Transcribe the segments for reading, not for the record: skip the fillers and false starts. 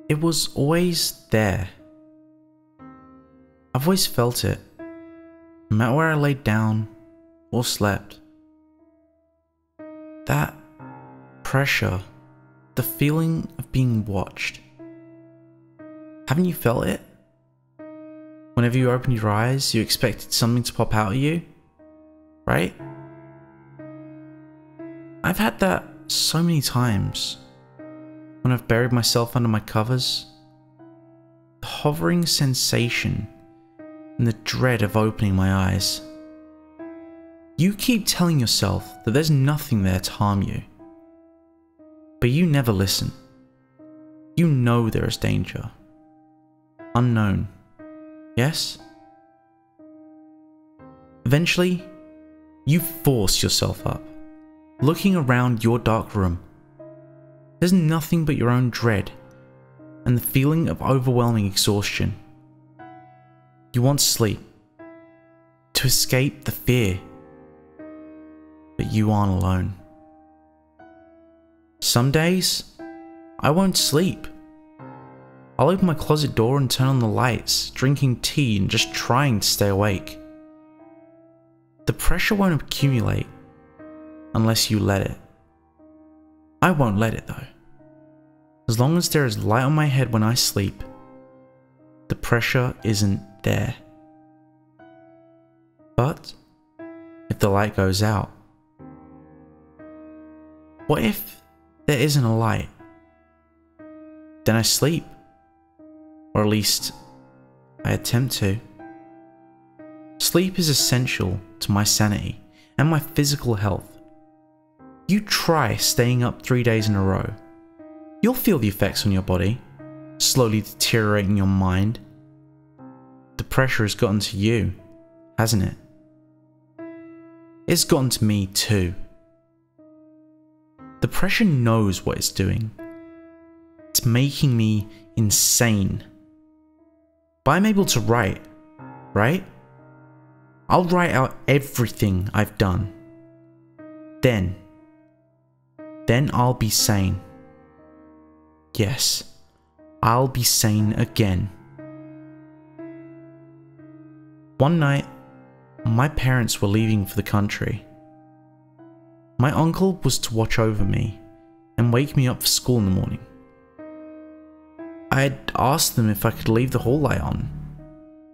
It was always there. I've always felt it, no matter where I laid down or slept. That pressure, the feeling of being watched. Haven't you felt it? Whenever you opened your eyes, you expected something to pop out at you, right? I've had that so many times. When I've buried myself under my covers, the hovering sensation and the dread of opening my eyes. You keep telling yourself that there's nothing there to harm you, but you never listen. You know there is danger. Unknown, yes? Eventually, you force yourself up, looking around your dark room. There's nothing but your own dread and the feeling of overwhelming exhaustion. You want sleep, to escape the fear, but you aren't alone. Some days, I won't sleep. I'll open my closet door and turn on the lights, drinking tea and just trying to stay awake. The pressure won't accumulate unless you let it. I won't let it though. As long as there is light on my head when I sleep, the pressure isn't there. But if the light goes out, what if there isn't a light? Then I sleep, or at least I attempt to. Sleep is essential to my sanity and my physical health. You try staying up 3 days in a row. You'll feel the effects on your body, slowly deteriorating your mind. The pressure has gotten to you, hasn't it? It's gotten to me too. The pressure knows what it's doing. It's making me insane. But I'm able to write, right? I'll write out everything I've done. Then I'll be sane. Yes, I'll be sane again. One night, my parents were leaving for the country. My uncle was to watch over me and wake me up for school in the morning. I had asked them if I could leave the hall light on,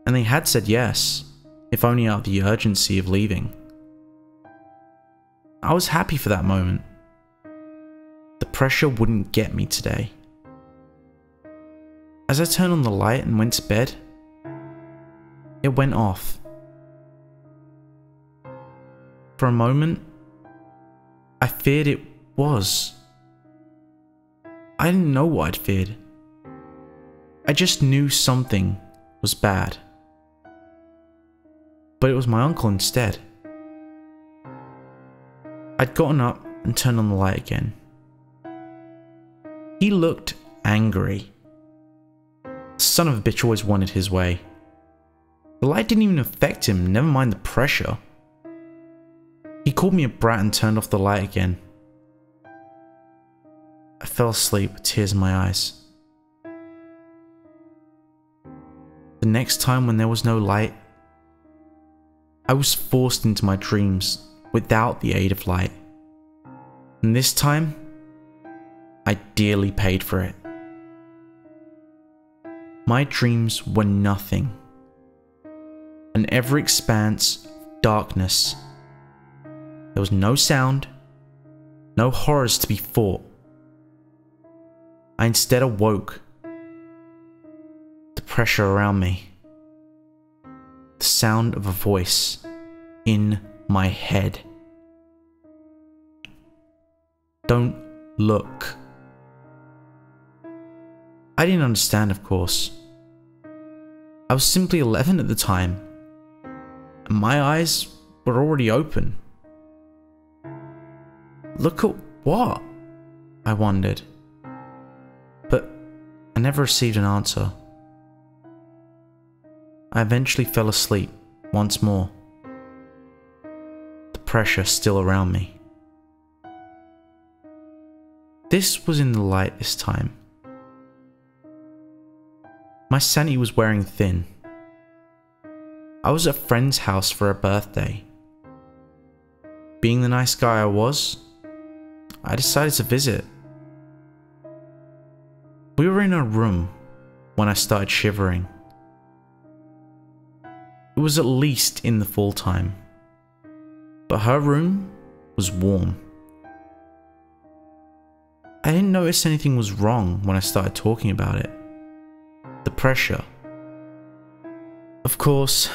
and they had said yes, if only out of the urgency of leaving. I was happy for that moment. The pressure wouldn't get me today. As I turned on the light and went to bed, it went off. For a moment, I feared it was. I didn't know what I'd feared. I just knew something was bad. But it was my uncle instead. I'd gotten up and turned on the light again. He looked angry. The son of a bitch always wanted his way. The light didn't even affect him, never mind the pressure. He called me a brat and turned off the light again. I fell asleep with tears in my eyes. The next time when there was no light, I was forced into my dreams without the aid of light. And this time, I dearly paid for it. My dreams were nothing. An ever expanse of darkness. There was no sound, no horrors to be fought. I instead awoke. The pressure around me. The sound of a voice in my head. Don't look. I didn't understand, of course. I was simply 11 at the time, and my eyes were already open. Look at what? I wondered. But I never received an answer. I eventually fell asleep once more. The pressure still around me. This was in the light this time. My sanity was wearing thin. I was at a friend's house for her birthday. Being the nice guy I was, I decided to visit. We were in her room when I started shivering. It was at least in the fall time, but her room was warm. I didn't notice anything was wrong when I started talking about it. The pressure. Of course,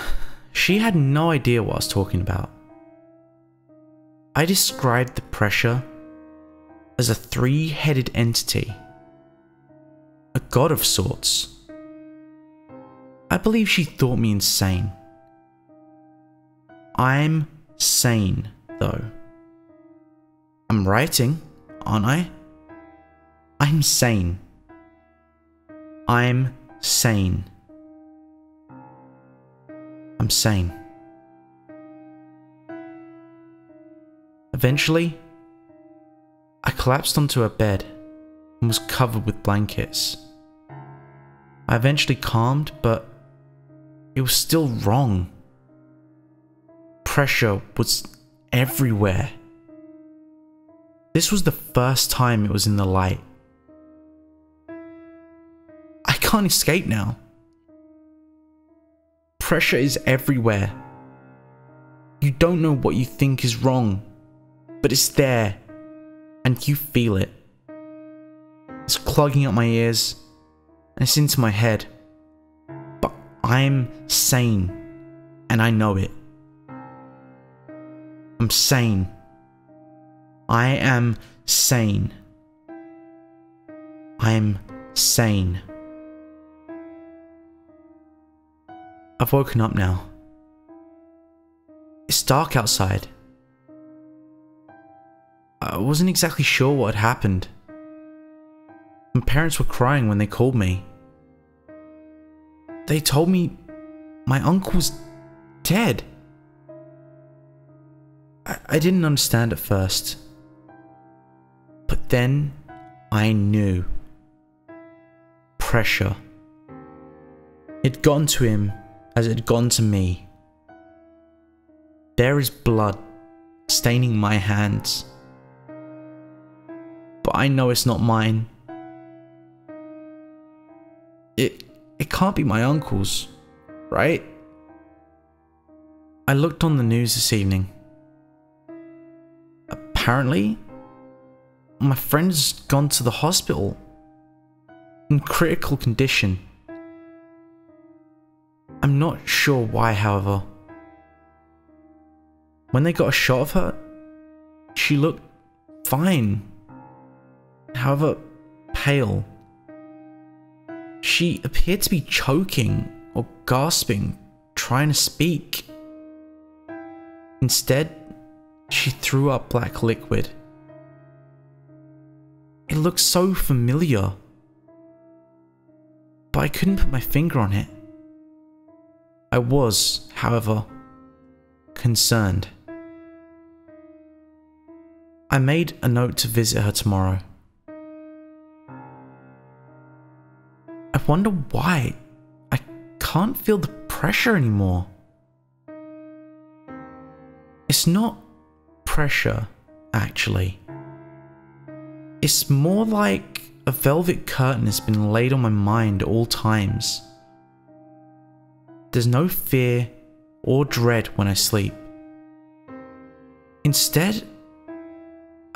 she had no idea what I was talking about. I described the pressure as a three-headed entity, a god of sorts. I believe she thought me insane. I'm sane, though. I'm writing, aren't I? I'm sane. I'm sane. I'm sane. Eventually, I collapsed onto her bed and was covered with blankets. I eventually calmed, but it was still wrong. Pressure was everywhere. This was the first time it was in the light. I can't escape now. Pressure is everywhere. You don't know what you think is wrong, but it's there, and you feel it. It's clogging up my ears, and it's into my head. But I'm sane, and I know it. I'm sane. I am sane. I'm sane. I've woken up now. It's dark outside. I wasn't exactly sure what had happened. My parents were crying when they called me. They told me my uncle was dead. I didn't understand at first. But then I knew. Pressure. It'd gone to him as it had gone to me. There is blood staining my hands. But I know it's not mine. It can't be my uncle's, right? I looked on the news this evening. Apparently, my friend's gone to the hospital in critical condition. I'm not sure why, however. When they got a shot of her, she looked fine. However, pale. She appeared to be choking or gasping, trying to speak. Instead, she threw up black liquid. It looked so familiar, but I couldn't put my finger on it. I was, however, concerned. I made a note to visit her tomorrow. I wonder why I can't feel the pressure anymore. It's not pressure, actually. It's more like a velvet curtain has been laid on my mind at all times. There's no fear or dread when I sleep. Instead,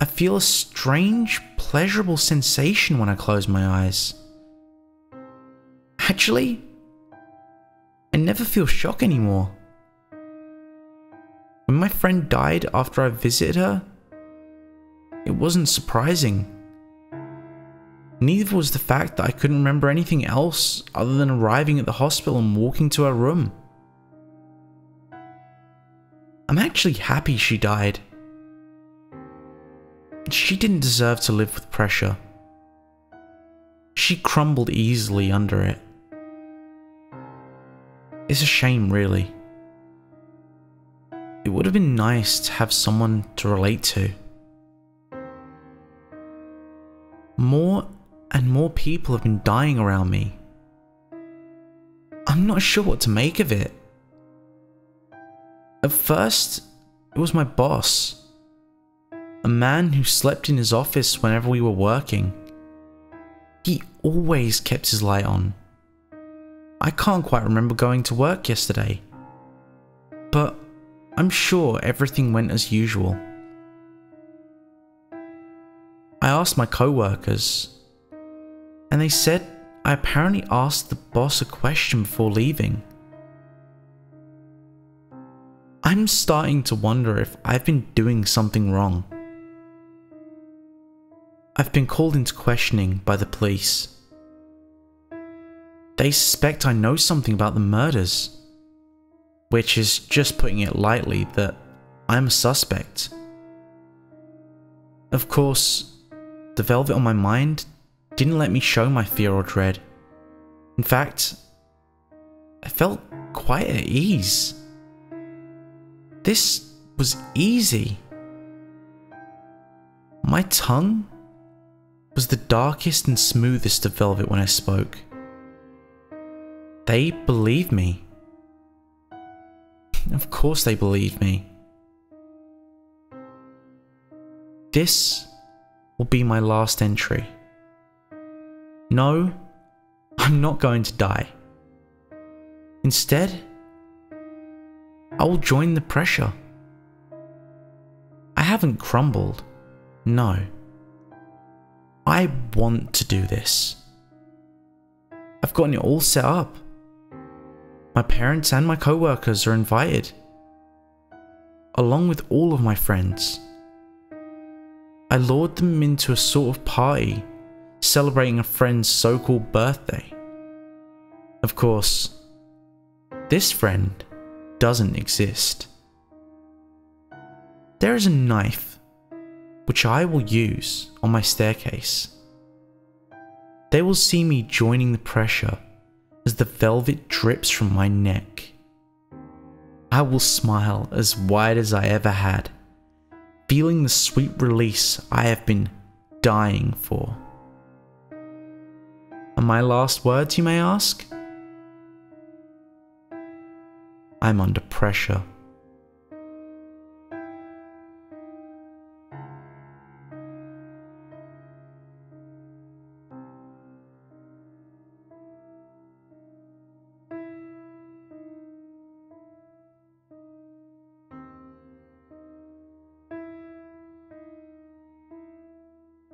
I feel a strange, pleasurable sensation when I close my eyes. Actually, I never feel shock anymore. When my friend died after I visited her, it wasn't surprising. Neither was the fact that I couldn't remember anything else other than arriving at the hospital and walking to her room. I'm actually happy she died. She didn't deserve to live with pressure. She crumbled easily under it. It's a shame, really. It would have been nice to have someone to relate to. More and more people have been dying around me. I'm not sure what to make of it. At first, it was my boss. A man who slept in his office whenever we were working. He always kept his light on. I can't quite remember going to work yesterday, but I'm sure everything went as usual. I asked my co-workers, and they said I apparently asked the boss a question before leaving. I'm starting to wonder if I've been doing something wrong. I've been called into questioning by the police. They suspect I know something about the murders, which is just putting it lightly that I'm a suspect. Of course, the velvet on my mind didn't let me show my fear or dread. In fact, I felt quite at ease. This was easy. My tongue was the darkest and smoothest of velvet when I spoke. They believed me. Of course they believed me. This will be my last entry. No, I'm not going to die. Instead, I will join the pressure. I haven't crumbled. No. I want to do this. I've gotten it all set up. My parents and my co-workers are invited, along with all of my friends. I lured them into a sort of party, celebrating a friend's so-called birthday. Of course, this friend doesn't exist. There is a knife, which I will use on my staircase. They will see me joining the pressure as the velvet drips from my neck. I will smile as wide as I ever had, feeling the sweet release I have been dying for. And my last words, you may ask? I'm under pressure.